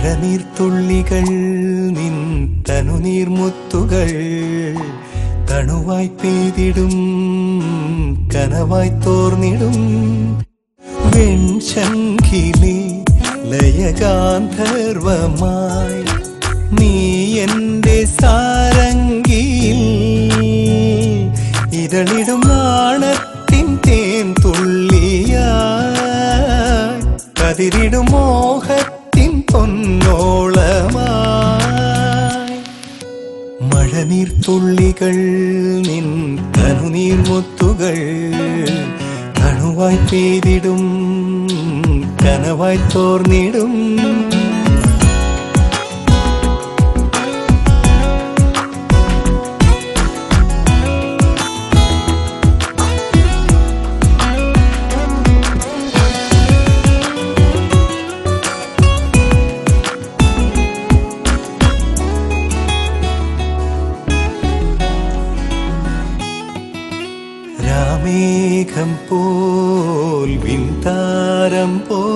മഴനീർത്തുള്ളികൾ നിൻ തനുനീർമുത്തുകൾ തണുവായി പെയ്തിടും കനവായി തോർന്നിടും വെൺശംഖിലെ ലയഗാന്ധർവമായി നീ എന്റെ സാരംഗിയിൽ ഇതളിടും നാണത്തിൻ തേൻ തുള്ളിയായി കതിരിടും മോഹത്തിൻ പൊന്നോളമായി മഴനീർത്തുള്ളികൾ നിൻ കനുനീർമുത്തുകൾ തണുവായി പെയ്തിടും കനവായി തോർന്നിടും രാമേഘം പോൽ വിൺതാരം പോൽ